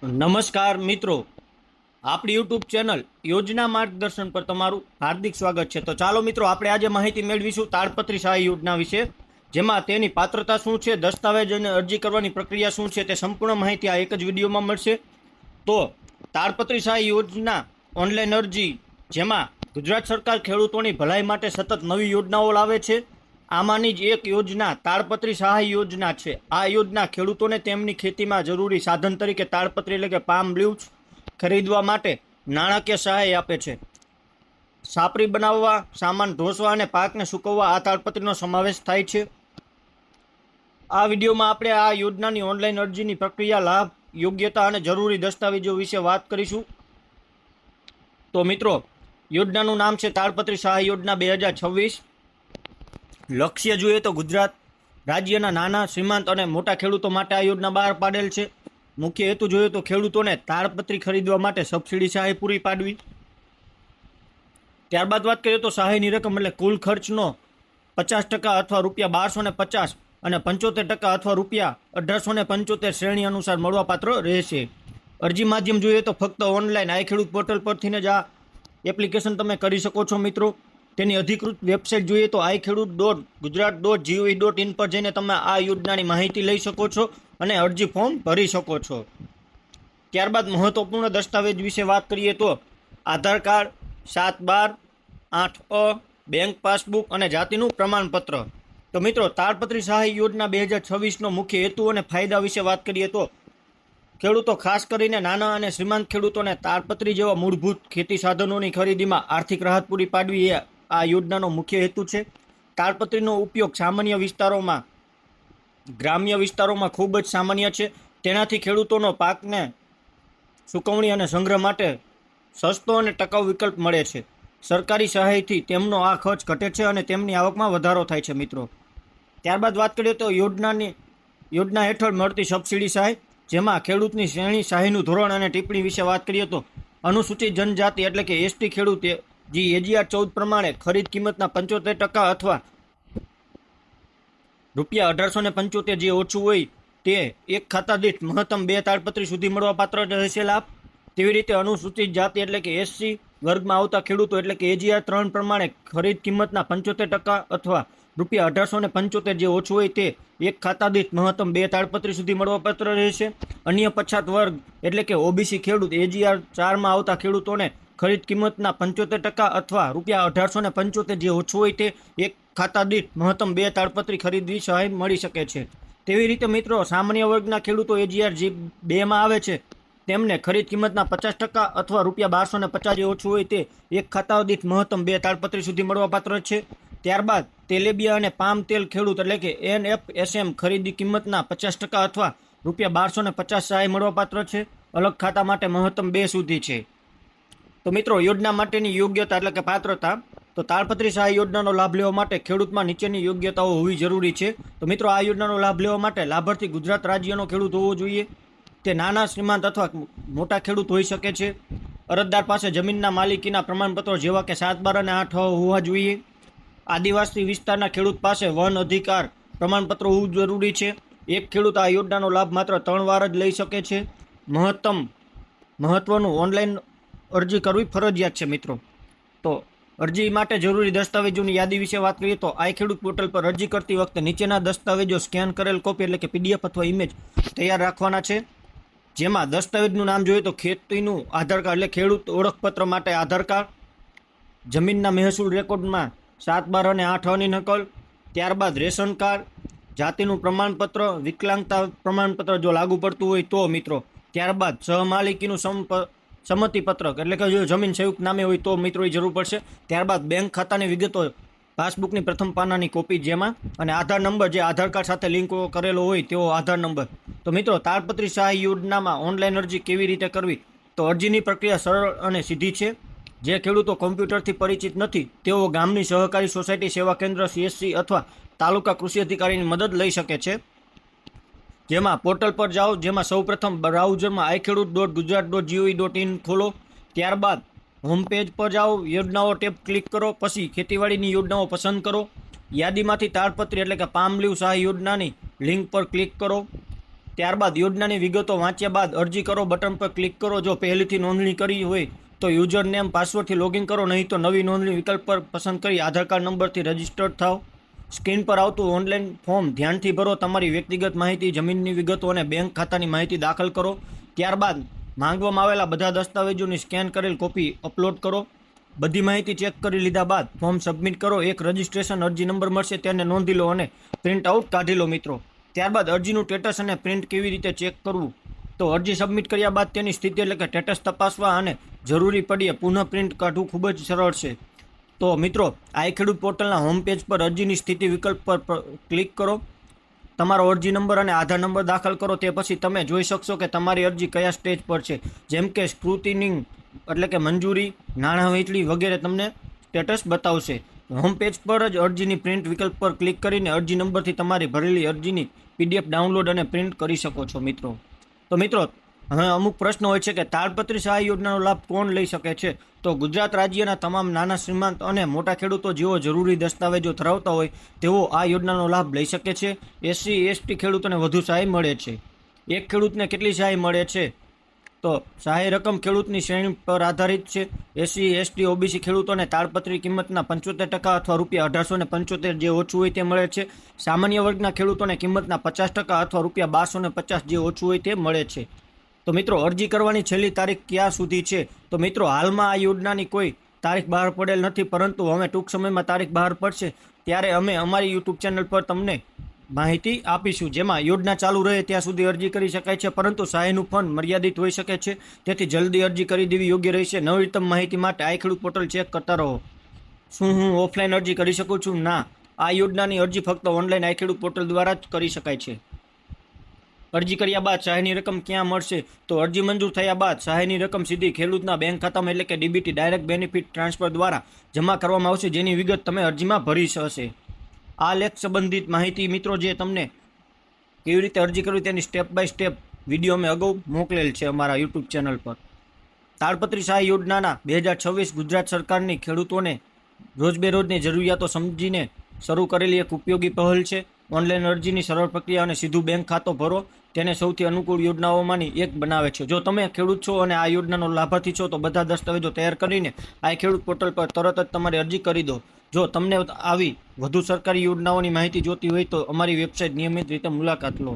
નમસ્કાર મિત્રો, આપણી યુટ્યુબ ચેનલ યોજના માર્ગદર્શન પર તમારું હાર્દિક સ્વાગત છે। તો ચાલો મિત્રો, આપણે આજે માહિતી મેળવીશું તાડપત્રી સહાય યોજના વિશે, જેમાં તેની પાત્રતા શું છે, દસ્તાવેજ અને અરજી કરવાની પ્રક્રિયા શું છે, તે સંપૂર્ણ માહિતી આ એક જ વિડીયોમાં મળશે। તો તાડપત્રી સહાય યોજના ઓનલાઈન અરજી, જેમાં ગુજરાત સરકાર ખેડૂતોની ભલાઈ માટે સતત નવી યોજનાઓ લાવે છે। આમાંની જ એક યોજના તાડપત્રી સહાય યોજના છે। આ યોજના ખેડૂતોને તેમની ખેતીમાં જરૂરી સાધન તરીકે તાડપત્રી એટલે કે પામ લીવ્સ ખરીદવા માટે નાણાકીય સહાય આપે છે। સાપરી બનાવવા, સામાન ઢોસવા અને પાકને સૂકવવા આ તાડપત્રીનો સમાવેશ થાય છે। આ વિડીયોમાં આપણે આ યોજનાની ઓનલાઈન અરજીની પ્રક્રિયા, લાભ, યોગ્યતા અને જરૂરી દસ્તાવેજો વિશે વાત કરીશું। તો મિત્રો, યોજનાનું નામ છે તાડપત્રી સહાય યોજના 2026। લક્ષ્ય જોઈએ તો ગુજરાત રાજ્યના નાના, સીમાંત અને મોટા ખેડૂતો માટે આ યોજના બહાર પાડેલ છે। મુખ્ય હેતુ જોઈએ તો ખેડૂતોને તાડપત્રી ખરીદવા માટે સબસિડી સહાય પૂરી પાડવી। ત્યારબાદ વાત કરીએ તો સહાયની રકમ એટલે કુલ ખર્ચનો 50% અથવા ₹1250 અને 75% અથવા ₹1875 શ્રેણી અનુસાર મળવાપાત્ર રહેશે। અરજી માધ્યમ જોઈએ તો ફક્ત ઓનલાઈન આઈ ખેડૂત પોર્ટલ પરથી જ આ એપ્લિકેશન તમે કરી શકો છો મિત્રો। તેની અધિકૃત વેબસાઇટ જોઈએ તો iKhedoot.gujarat.gov.in પર જઈને તમે આ યોજનાની માહિતી લઈ શકો છો અને અરજી ફોર્મ ભરી શકો છો। ત્યારબાદ મહત્વપૂર્ણ દસ્તાવેજ વિશે વાત કરીએ તો આધાર કાર્ડ, 7/12, 8A, બેંક પાસબુક અને જાતિનું પ્રમાણપત્ર। તો મિત્રો, તાડપત્રી સહાય યોજના 2026નો મુખ્ય હેતુ અને ફાયદા વિશે વાત કરીએ તો ખેડૂતો, ખાસ કરીને નાના અને શ્રીમાંત ખેડૂતોને તાડપત્રી જેવા મૂળભૂત ખેતી સાધનોની ખરીદીમાં આર્થિક રાહત પૂરી પાડવી એ આ યોજનાનો મુખ્ય હેતુ છે। તાડપત્રીનો ઉપયોગ સામાન્ય વિસ્તારોમાં, ગ્રામ્ય વિસ્તારોમાં ખૂબ જ સામાન્ય છે। તેનાથી ખેડૂતોનો પાકને સૂકવણી અને સંગ્રહ માટે સસ્તો અને ટકાઉ વિકલ્પ મળે છે। સરકારી સહાયથી તેમનો આ ખર્ચ ઘટે છે અને તેમની આવકમાં વધારો થાય છે મિત્રો। ત્યારબાદ વાત કરીએ તો યોજના હેઠળ મળતી સબસિડી સહાય, જેમાં ખેડૂતની શ્રેણી, સહાયનું ધોરણ અને ટિપ્પણી વિશે વાત કરીએ તો અનુસૂચિત જનજાતિ એટલે કે એસટી ખેડૂતે AGR 14 પ્રમાણે ખરીદ કિંમતના 75% અથવા ₹1875 જે ઓછું હોય તે એક ખાતા દીઠ મહત્તમ 2 તાડપત્રી સુધી મળવાપાત્ર રહેશે લાભ। તેવી રીતે અનુસૂચિત જાતિ એટલે કે SC વર્ગમાં આવતા ખેડૂતો એટલે કે AGR 3 પ્રમાણે ખરીદ કિંમતના 75% અથવા ₹1875 જે ઓછું હોય તે એક ખાતા દીઠ મહત્તમ 2 તાડપત્રી સુધી મળવાપાત્ર રહેશે। અન્ય પછાત વર્ગ એટલે કે OBC ખેડૂત AGR 4માં આવતા ખેડૂતોને ખરીદ કિંમતના 75% અથવા ₹1875 જે ઓછું હોય તે એક ખાતા દીઠ મહત્તમ 2 તાડપત્રી ખરીદવી સહાય મળી શકે છે। તેવી રીતે મિત્રો, સામાન્ય વર્ગના ખેડૂતો AGR જે 2માં આવે છે તેમને ખરીદ કિંમતના 50% અથવા ₹1250 જે ઓછું હોય તે એક ખાતા દીઠ મહત્તમ 2 તાડપત્રી સુધી મળવાપાત્ર છે। ત્યારબાદ તેલેબિયા અને પામ તેલ ખેડૂત એટલે કે NFSM ખરીદી કિંમતના 50% અથવા ₹1250 સહાય મળવાપાત્ર છે। અલગ ખાતા માટે મહત્તમ 2 સુધી છે। તો મિત્રો, યોજના માટેની યોગ્યતા એટલે કે પાત્રતા, તો તાડપત્રી સહાય યોજનાનો લાભ લેવા માટે ખેડૂતમાં નીચેની યોગ્યતાઓ હોવી જરૂરી છે। તો મિત્રો, આ યોજનાનો લાભ લેવા માટે લાભાર્થી ગુજરાત રાજ્યનો ખેડૂત હોવો જોઈએ। તે નાના, શ્રીમાંત અથવા મોટા ખેડૂત હોઈ શકે છે। અરજદાર પાસે જમીનના માલિકીના પ્રમાણપત્રો જેવા કે 7/12 અને 8A હોવા જોઈએ। આદિવાસી વિસ્તારના ખેડૂત પાસે વન અધિકાર પ્રમાણપત્રો હોવું જરૂરી છે। એક ખેડૂત આ યોજનાનો લાભ માત્ર 3 વાર જ લઈ શકે છે। મહત્વનું, ઓનલાઈન અરજી કરવી ફરજિયાત છે મિત્રો। તો અરજી માટે જરૂરી દસ્તાવેજોની યાદી વિશે વાત કરીએ તો આઈ ખેડૂત પોર્ટલ પર અરજી કરતી વખતે નીચેના દસ્તાવેજો સ્કેન કરેલ કોપી એટલે કે PDF અથવા ઇમેજ તૈયાર રાખવાના છે। જેમાં દસ્તાવેજનું નામ જોઈએ તો ખેતીનું આધાર કાર્ડ એટલે ખેડૂત ઓળખપત્ર માટે આધાર કાર્ડ, જમીનના મહેસૂલ રેકોર્ડમાં 7/12 અને 8Aની નકલ, ત્યારબાદ રેશન કાર્ડ, જાતિનું પ્રમાણપત્ર, વિકલાંગતા પ્રમાણપત્ર જો લાગુ પડતું હોય તો મિત્રો, ત્યારબાદ સહમાલિકીનું સંમતિપત્રક એટલે કે જો જમીન સંયુક્ત નામે હોય તો મિત્રો એ જરૂર પડશે। ત્યારબાદ બેંક ખાતાની વિગતો, પાસબુકની પ્રથમ પાનાની કોપી જેમાં, અને આધાર નંબર જે આધાર કાર્ડ સાથે લિંક કરેલો હોય તેવો આધાર નંબર। તો મિત્રો, તાડપત્રી સહાય યોજનામાં ઓનલાઈન અરજી કેવી રીતે કરવી? તો અરજીની પ્રક્રિયા સરળ અને સીધી છે। જે ખેડૂતો કોમ્પ્યુટરથી પરિચિત નથી તેઓ ગામની સહકારી સોસાયટી સેવા કેન્દ્ર CSC અથવા તાલુકા કૃષિ અધિકારીની મદદ લઈ શકે છે। જેમાં પોર્ટલ પર જાઓ, જેમાં સૌપ્રથમ બ્રાઉઝરમાં iKhedoot.gujarat.gov.in ખોલો। ત્યારબાદ હોમ પેજ પર જાઓ, યોજનાઓ ટેબ ક્લિક કરો, પછી ખેતીવાડીની યોજનાઓ પસંદ કરો। યાદીમાંથી તાડપત્રી એટલે કે પામ લીવ સહાય યોજનાની લિંક પર ક્લિક કરો। ત્યારબાદ યોજનાની વિગતો વાંચ્યા બાદ અરજી કરો બટન પર ક્લિક કરો. જો પહેલીથી નોંધણી કરી હોય તો યુઝર નેમ પાસવર્ડથી લોગિન કરો, નહીં તો નવી નોંધણી વિકલ્પ પર પસંદ કરી આધાર કાર્ડ નંબરથી રજિસ્ટર્ડ થાવ. સ્ક્રીન પર આવતું ઓનલાઈન ફોર્મ ધ્યાનથી ભરો. તમારી વ્યક્તિગત માહિતી, જમીનની વિગતો અને બેંક ખાતાની માહિતી દાખલ કરો. ત્યારબાદ માંગવામાં આવેલા બધા દસ્તાવેજોની સ્કેન કરેલ કોપી અપલોડ કરો. બધી માહિતી ચેક કરી લીધા બાદ ફોર્મ સબમિટ કરો. એક રજિસ્ટ્રેશન અરજી નંબર મળશે, તેને નોંધી લો અને પ્રિન્ટ આઉટ કાઢી લો મિત્રો. ત્યારબાદ અરજીનું સ્ટેટસ અને પ્રિન્ટ કેવી રીતે ચેક કરવું, તો અરજી સબમિટ કર્યા બાદ તેની સ્થિતિ એટલે કે સ્ટેટસ તપાસવા અને જરૂરી પડીએ પુનઃ પ્રિન્ટ કાઢવું ખૂબ જ સરળ છે. તો મિત્રો, આઈ ખેડૂત પોર્ટલના હોમ પેજ પર અરજીની સ્થિતિ વિકલ્પ પર ક્લિક કરો. તમારો અરજી નંબર અને આધાર નંબર દાખલ કરો. તે પછી તમે જોઈ શકશો કે તમારી અરજી કયા સ્ટેજ પર છે, જેમ કે સ્ક્રુટિનિંગ એટલે કે મંજૂરી, નાણાં વહેંચણી વગેરે તમને સ્ટેટસ બતાવશે. હોમ પેજ પર જ અરજીની પ્રિન્ટ વિકલ્પ પર ક્લિક કરીને અરજી નંબરથી તમારી ભરેલી અરજીની પીડીએફ ડાઉનલોડ અને પ્રિન્ટ કરી શકો છો મિત્રો. તો મિત્રો, હવે અમુક પ્રશ્નો હોય છે કે તાડપત્રી સહાય યોજનાનો લાભ કોણ લઈ શકે છે? તો ગુજરાત રાજ્યના તમામ નાના શ્રીમંત અને મોટા ખેડૂતો જેઓ જરૂરી દસ્તાવેજો ધરાવતા હોય તેઓ આ યોજનાનો લાભ લઈ શકે છે. એસસી એસટી ખેડૂતોને વધુ સહાય મળે છે. એક ખેડૂતને કેટલી સહાય મળે છે? તો સહાય રકમ ખેડૂતની શ્રેણી પર આધારિત છે. એસસી એસટી ઓબીસી ખેડૂતોને તાડપત્રી કિંમતના 75% અથવા ₹1875 જે ઓછું હોય તે મળે છે. સામાન્ય વર્ગના ખેડૂતોને કિંમતના 50% અથવા ₹1250 જે ઓછું હોય તે મળે છે. તો મિત્રો, અરજી કરવાની છેલ્લી તારીખ ક્યાં સુધી છે? તો મિત્રો, હાલમાં આ યોજનાની કોઈ તારીખ બહાર પડેલ નથી, પરંતુ હવે ટૂંક સમયમાં તારીખ બહાર પડશે ત્યારે અમે અમારી યુટ્યુબ ચેનલ પર તમને માહિતી આપીશું. જેમાં યોજના ચાલુ રહે ત્યાં સુધી અરજી કરી શકાય છે, પરંતુ સહાયનું ફંડ મર્યાદિત હોઈ શકે છે. તેથી જલ્દી અરજી કરી દેવી યોગ્ય રહેશે. નવીનતમ માહિતી માટે આઈ ખેડૂત પોર્ટલ ચેક કરતા રહો. શું હું ઓફલાઈન અરજી કરી શકું છું? ના, આ યોજનાની અરજી ફક્ત ઓનલાઈન આઈ ખેડૂત પોર્ટલ દ્વારા જ કરી શકાય છે. અરજી કર્યા બાદ સહાયની રકમ ક્યાં મળશે? તો અરજી મંજૂર થયા બાદ સહાયની રકમ સીધી ખેડૂતના બેંક ખાતામાં એટલે કે ડીબીટી ડાયરેક્ટ બેનિફિટ ટ્રાન્સફર દ્વારા જમા કરવામાં આવશે, જેની વિગત તમે અરજીમાં ભરી હશે. આ લેખ સંબંધિત માહિતી મિત્રો જે તમને કેવી રીતે અરજી કરવી તેની સ્ટેપ બાય સ્ટેપ વિડીયો અમે અગાઉ મોકલેલ છે અમારા યુટ્યુબ ચેનલ પર. તાડપત્રી સહાય યોજનાના 2026 ગુજરાત સરકારની ખેડૂતોને રોજબેરોજની જરૂરિયાતો સમજીને શરૂ કરેલી એક ઉપયોગી પહેલ છે. ઓનલાઈન અરજીની સરળ પ્રક્રિયા અને સીધું બેંક ખાતો ભરો તેને સૌથી અનુકૂળ યોજનાઓમાંની એક બનાવે છે. જો તમે ખેડૂત છો અને આ યોજનાનો લાભાર્થી છો તો બધા દસ્તાવેજો તૈયાર કરીને આ ખેડૂત પોર્ટલ પર તરત જ તમારી અરજી કરી દો. જો તમને આવી વધુ સરકારી યોજનાઓની માહિતી જોતી હોય તો અમારી વેબસાઇટ નિયમિત રીતે મુલાકાત લો.